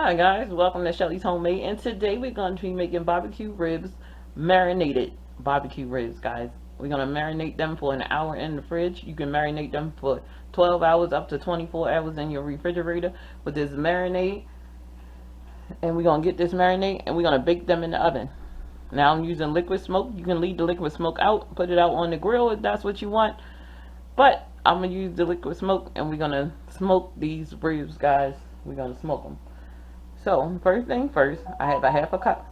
Hi guys, welcome to Shelly's Homemade, and today we're going to be making barbecue ribs, marinated barbecue ribs, guys. We're going to marinate them for an hour in the fridge. You can marinate them for 12 hours up to 24 hours in your refrigerator with this marinade. And we're going to get this marinade and we're going to bake them in the oven. Now I'm using liquid smoke. You can leave the liquid smoke out, put it out on the grill if that's what you want. But I'm going to use the liquid smoke and we're going to smoke these ribs, guys. We're going to smoke them. So first thing first, I have a half a cup.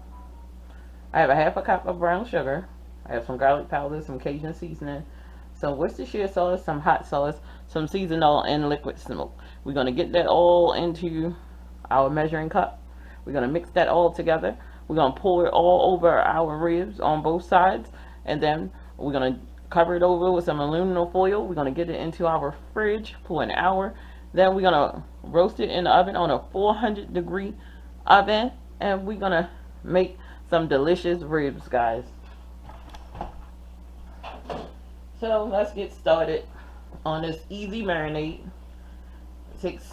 I have a half a cup of brown sugar. I have some garlic powder, some Cajun seasoning, some Worcestershire sauce, some hot sauce, some seasoned oil, and liquid smoke. We're gonna get that all into our measuring cup. We're gonna mix that all together. We're gonna pour it all over our ribs on both sides, and then we're gonna cover it over with some aluminum foil. We're gonna get it into our fridge for an hour. Then we're gonna roast it in the oven on a 400-degree oven, and we're gonna make some delicious ribs, guys. So let's get started on this easy marinade. It takes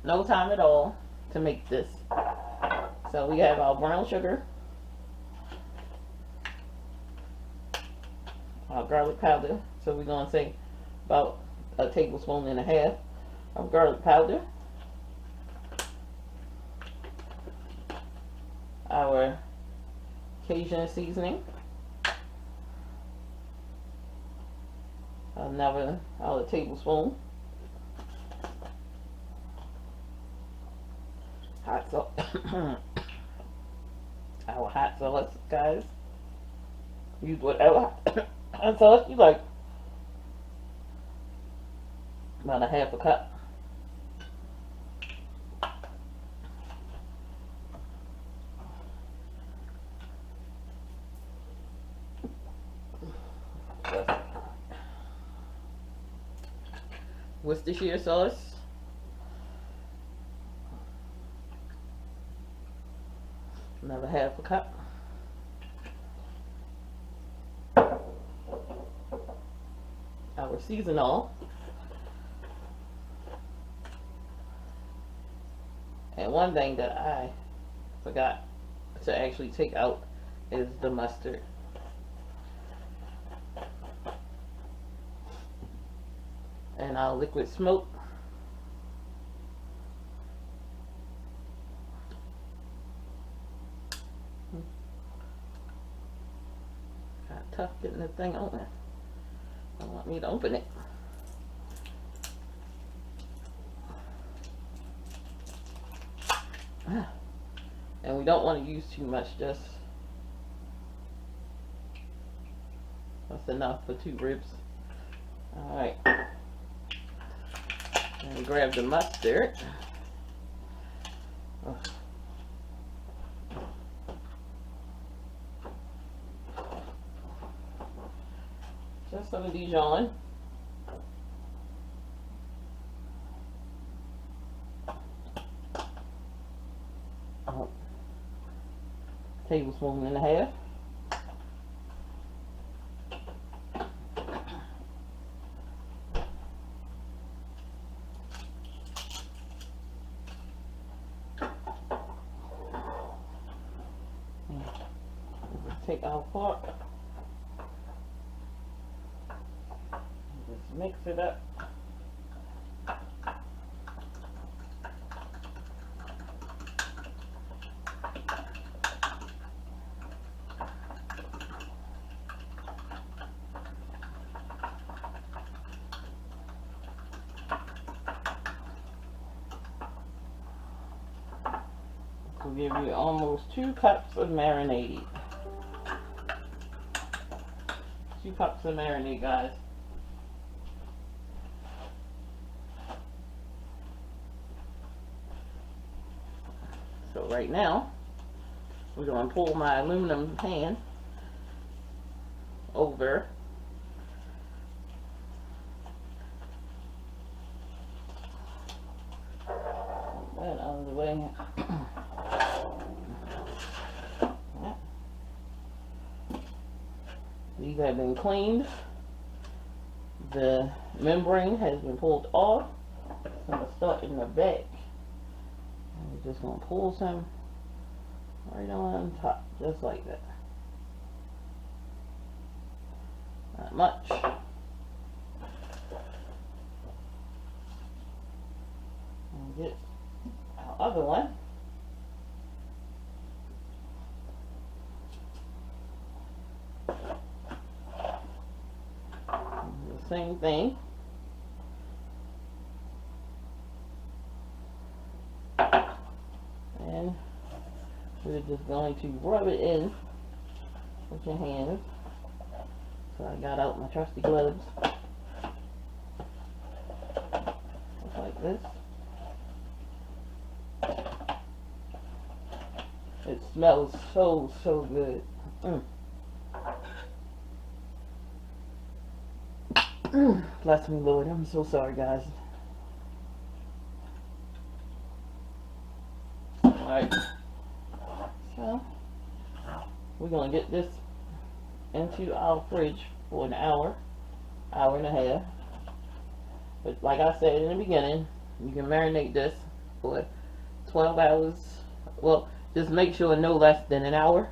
no time at all to make this. So we have our brown sugar, our garlic powder. So we're gonna say about a tablespoon and a half of garlic powder, our Cajun seasoning, another tablespoon, hot sauce, our hot sauce, guys. Use whatever hot sauce you like. About a half a cup. Worcestershire sauce, another half a cup. Our seasoned oil, and one thing that I forgot to actually take out is the mustard. And our liquid smoke. Kind of tough getting the thing open. Don't want me to open it. And we don't want to use too much, just that's enough for 2 ribs. Alright. And grab the mustard. Just some djoin. Tablespoon and a half. Take our pork, just mix it up. Will give you almost 2 cups of marinade. 2 cups of marinade, guys. So right now, we're going to pull my aluminum pan over. That out of the way. These have been cleaned. The membrane has been pulled off. I'm going to start in the back. I'm just gonna pull some right on top, just like that. Not much. And get our other one. The same thing. And we're just going to rub it in with your hands. So I got out my trusty gloves. Just like this. It smells so good. Bless me, Lord. I'm so sorry, guys. Alright. So, we're going to get this into our fridge for an hour, hour and a half. But like I said in the beginning, you can marinate this for 12 hours. Well, just make sure no less than an hour,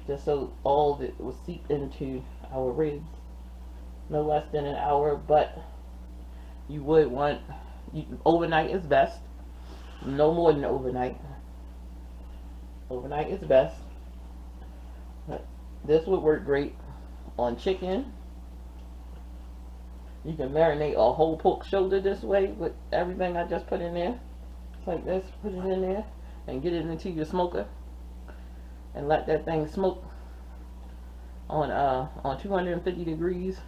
just so all of it will seep into our ribs. No less than an hour, but you would want, overnight is best. No more than overnight. Overnight is best. But this would work great on chicken. You can marinate a whole pork shoulder this way with everything I just put in there. It's like this, put it in there and get it into your smoker and let that thing smoke on 250 degrees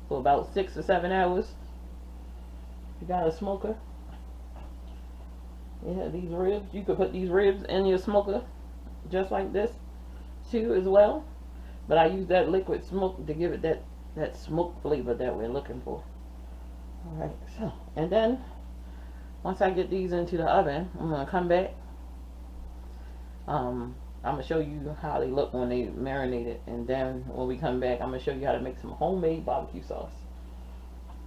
for about 6 or 7 hours. You got a smoker. Yeah, these ribs, you could put these ribs in your smoker just like this too as well, but I use that liquid smoke to give it that smoke flavor that we're looking for. Alright, so, and then once I get these into the oven, I'm going to come back. I'm going to show you how they look when they marinated, and then when we come back, I'm going to show you how to make some homemade barbecue sauce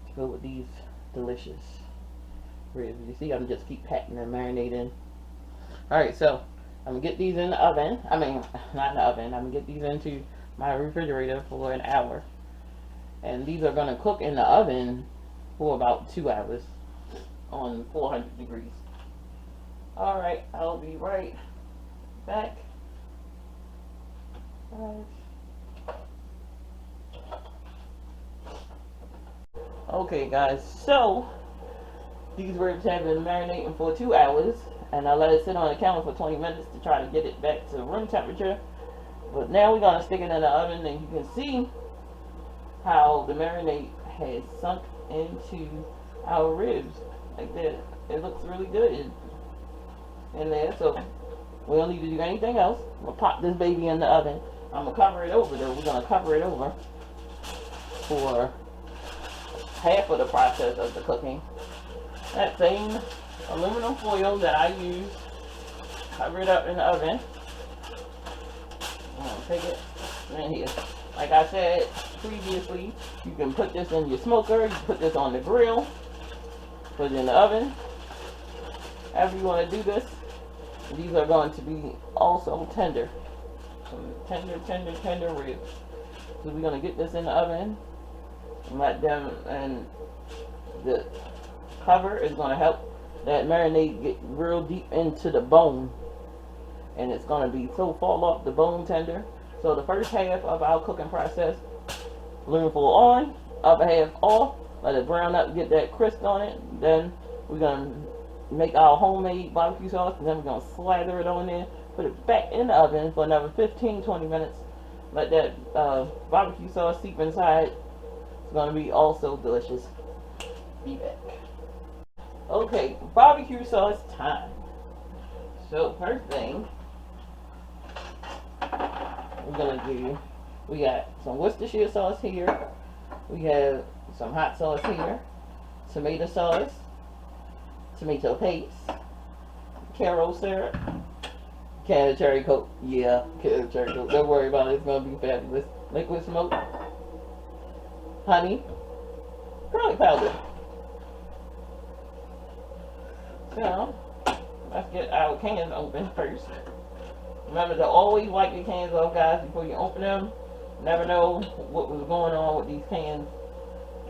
to go with these delicious ribs. You see, I'm just keep patting and marinating. Alright, so I'm going to get these in the oven. I mean, not in the oven. I'm going to get these into my refrigerator for an hour. And these are going to cook in the oven for about 2 hours on 400 degrees. Alright, I'll be right back. Okay guys, so these ribs have been marinating for 2 hours, and I let it sit on the counter for 20 minutes to try to get it back to room temperature. But now we're going to stick it in the oven, and you can see how the marinade has sunk into our ribs like that. It looks really good in there, so we don't need to do anything else. We'll pop this baby in the oven. I'm going to cover it over though. We're going to cover it over for half of the process of the cooking. That same aluminum foil that I use, cover it up in the oven. I'm going to take it in here. Like I said previously, you can put this in your smoker, you can put this on the grill, put it in the oven. However you want to do this. These are going to be also tender. Some tender ribs. So we're going to get this in the oven and let them, and the cover is going to help that marinade get real deep into the bone, and it's going to be so fall off the bone tender. So the first half of our cooking process, aluminum foil on, other half off, let it brown up, get that crisp on it. Then we're going to make our homemade barbecue sauce, and then we're going to slather it on there, put it back in the oven for another 15-20 minutes. Let that barbecue sauce seep inside. It's going to be also delicious. Be back. Okay, barbecue sauce time. So first thing we're going to do, we got some Worcestershire sauce here. We have some hot sauce here. Tomato sauce. Tomato paste. Karo syrup. Can of cherry coke. Yeah, can of cherry coke. Don't worry about it. It's going to be fabulous. Liquid smoke. Honey. Garlic powder. So, Let's get our cans open first. Remember to always wipe your cans off, guys, before you open them. Never know what was going on with these cans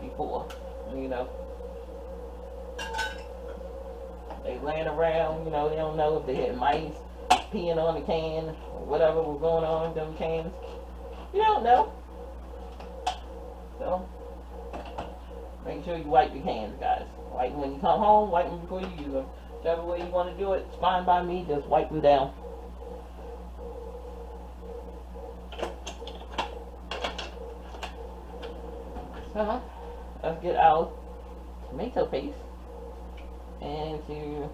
before. You know, they laying around. You know, they don't know if they had mice peeing on the can or whatever was going on with them cans. You don't know. So make sure you wipe your cans, guys. Wipe them when you come home. Wipe them before you use them. Whichever way you want to do it, it's fine by me. Just wipe them down. So let's get our tomato paste into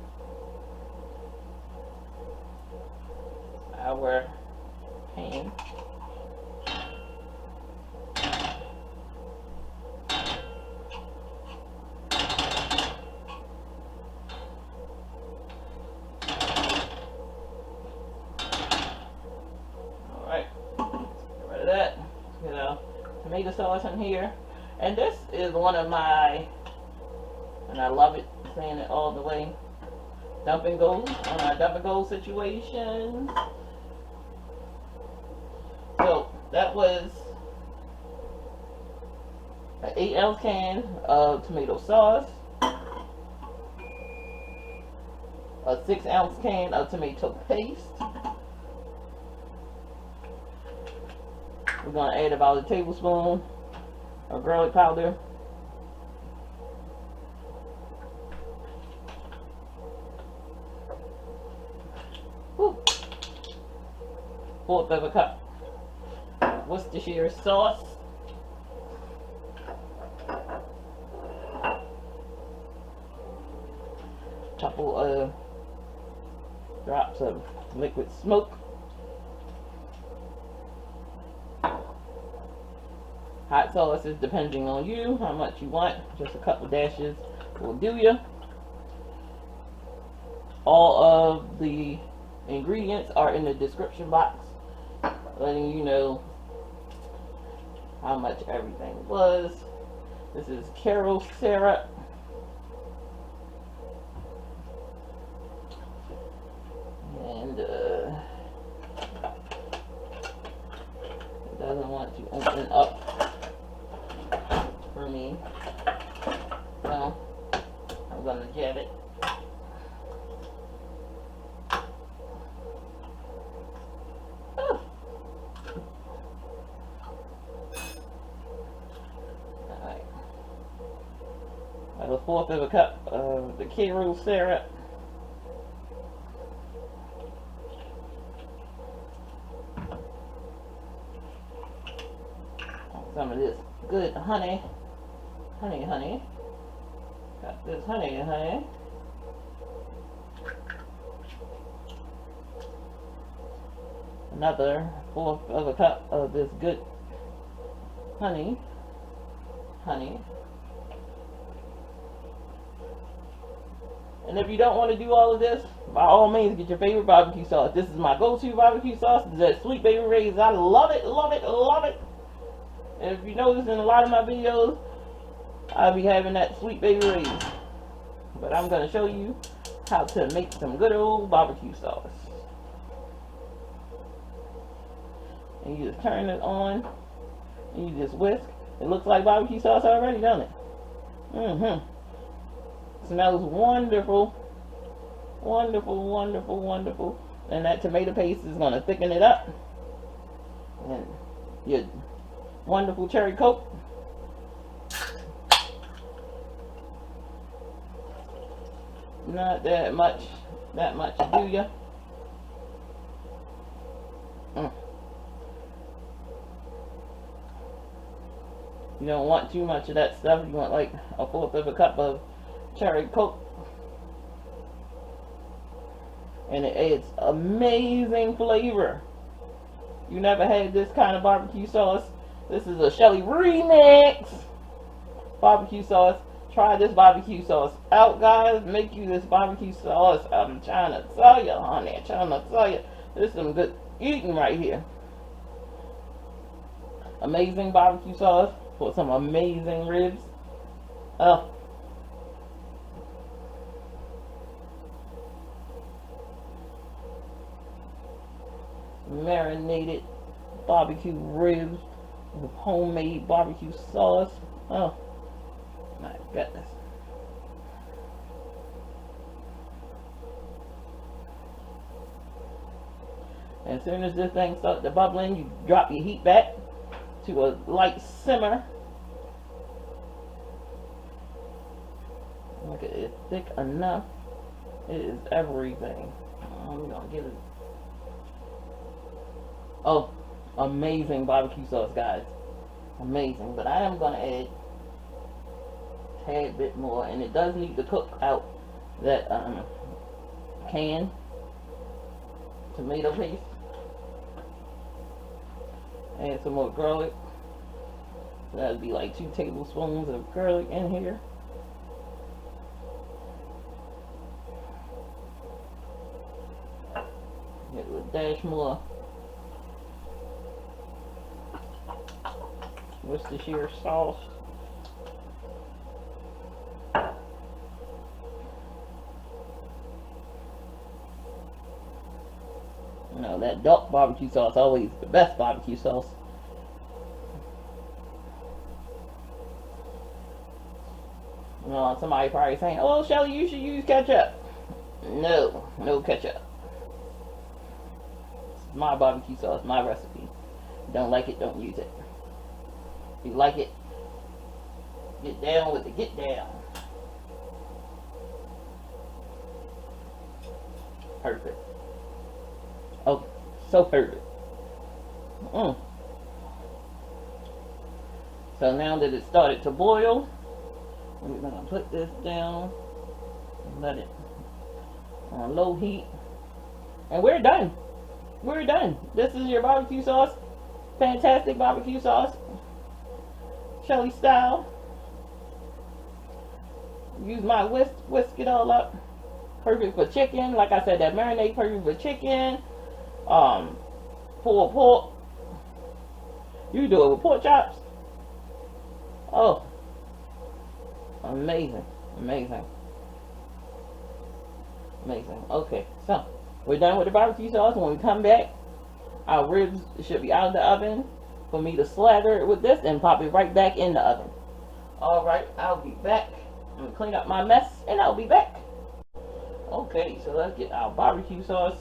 our pan. Alright, get rid of that. Get our tomato sauce in here. And this is one of my, and I love it, saying it all the way, dump and go, on our dump and go situations. So that was an 8-ounce can of tomato sauce, a 6-ounce can of tomato paste. We're going to add about a tablespoon of garlic powder, fourth of a cup Worcestershire sauce, couple of drops of liquid smoke, hot sauce is depending on you, how much you want. Just a couple dashes will do you. All of the ingredients are in the description box, letting you know how much everything was. This is karo syrup. And it doesn't want to open up for me, so I'm gonna jab it. Alright, a fourth of a cup of the karo syrup. Some of this good honey. Got this honey. Another fourth of a cup of this good honey. And if you don't want to do all of this, by all means, get your favorite barbecue sauce. This is my go-to barbecue sauce. It's that Sweet Baby Ray's. I love it, love it, love it. And if you notice in a lot of my videos, I'll be having that Sweet Baby Ray's. But I'm going to show you how to make some good old barbecue sauce. And you just turn it on, and you just whisk. It looks like barbecue sauce already, doesn't it? Smells wonderful. Wonderful, wonderful, wonderful. And that tomato paste is going to thicken it up. And your wonderful cherry coke. Not that much do ya? You don't want too much of that stuff. You want like a fourth of a cup of cherry coke. And it adds amazing flavor. You never had this kind of barbecue sauce? This is a Shelly remix barbecue sauce. Try this barbecue sauce out, guys. Make you this barbecue sauce. I'm trying to tell you, honey. I'm trying to tell you. This is some good eating right here. Amazing barbecue sauce for some amazing ribs. Oh. marinated barbecue ribs with homemade barbecue sauce. Oh my goodness. As soon as this thing starts to bubbling, you drop your heat back to a light simmer. Look at it, it's thick enough. It is everything. I'm gonna give it. Oh, amazing barbecue sauce, guys. Amazing. But I am gonna add a tad bit more, and it does need to cook out that canned tomato paste. Add some more garlic. That'd be like 2 tablespoons of garlic in here. Get a dash more Worcestershire sauce. You know, that dark barbecue sauce always the best barbecue sauce. You know, somebody probably saying, "Oh, Shelly, you should use ketchup." No, no ketchup. It's my barbecue sauce, my recipe. Don't like it, don't use it. If you like it, get down with it, get down. Perfect. Oh, so perfect. So now that it started to boil, we're going to put this down and let it on low heat. And we're done. We're done. This is your barbecue sauce. Fantastic barbecue sauce. Shelly style. Use my whisk it all up. Perfect for chicken. Like I said, that marinade perfect for chicken. Pulled pork. You do it with pork chops. Oh, amazing, amazing, amazing. Okay, so we're done with the barbecue sauce. When we come back, our ribs should be out of the oven for me to slather it with this and pop it right back in the oven. All right, I'll be back. I'm gonna clean up my mess and I'll be back. Okay, so let's get our barbecue sauce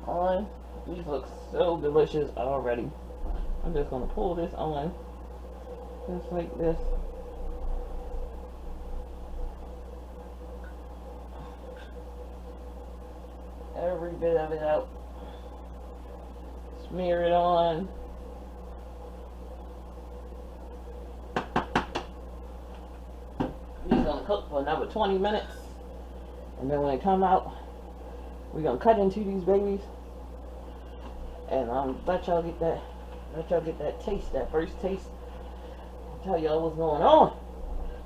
on. These look so delicious already. I'm just gonna pull this on just like this. Every bit of it out. Smear it on. These gonna cook for another 20 minutes. And then when they come out, we're gonna cut into these babies. And let y'all get that taste, that first taste. I'll tell y'all what's going on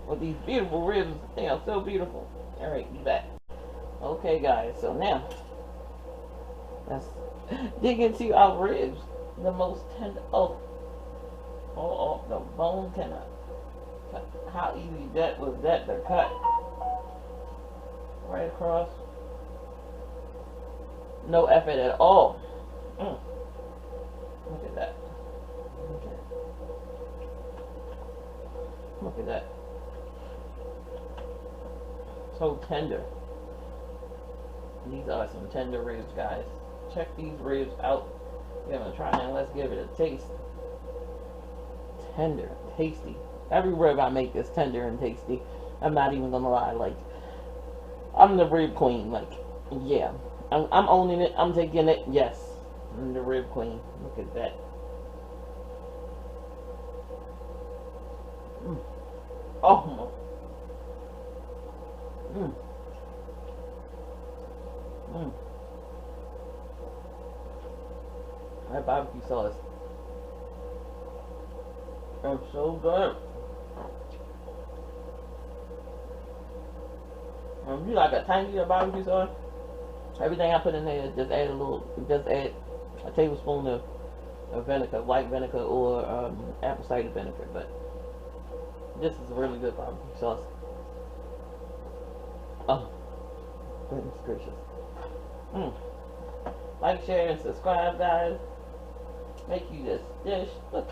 with these beautiful ribs. They are so beautiful. Alright, be back. Okay guys, so now let's dig into our ribs. The most tender, oh, the bone cannot cut. How easy that was that to cut. Right across. No effort at all. Look at that. Look at that. So tender. These are some tender ribs, guys. Check these ribs out. We're gonna try and let's give it a taste. Tender, tasty. Every rib I make is tender and tasty. I'm not even gonna lie. Like, I'm the rib queen. Like, yeah. I'm owning it. I'm taking it. Yes. I'm the rib queen. Look at that. Oh. That barbecue sauce. It's so good. If you like a tiny barbecue sauce, everything I put in there, just add a tablespoon of vinegar, white vinegar or apple cider vinegar. But this is a really good barbecue sauce. Oh, goodness gracious. Like, share, and subscribe, guys. Make you this dish. Look,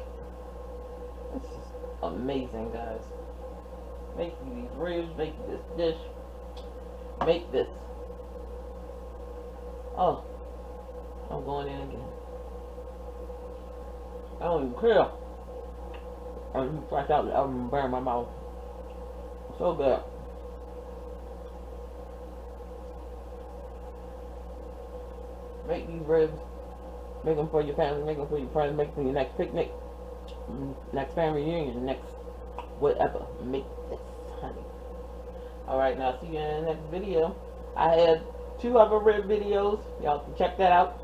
this is amazing, guys. Make you these ribs. Make you this dish. Make this. Oh, I'm going in again. I don't even care. I'm fresh out the oven and burn my mouth. So good. Make these ribs. Make them for your family. Make them for your friends. Make them for your next picnic. Next family reunion. Next whatever. Make this, honey. Alright, now see you in the next video. I had 2 other rib videos. Y'all can check that out.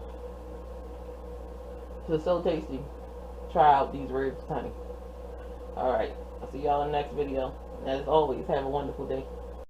It's so tasty. Try out these ribs, honey. Alright, I'll see y'all in the next video. And as always, have a wonderful day.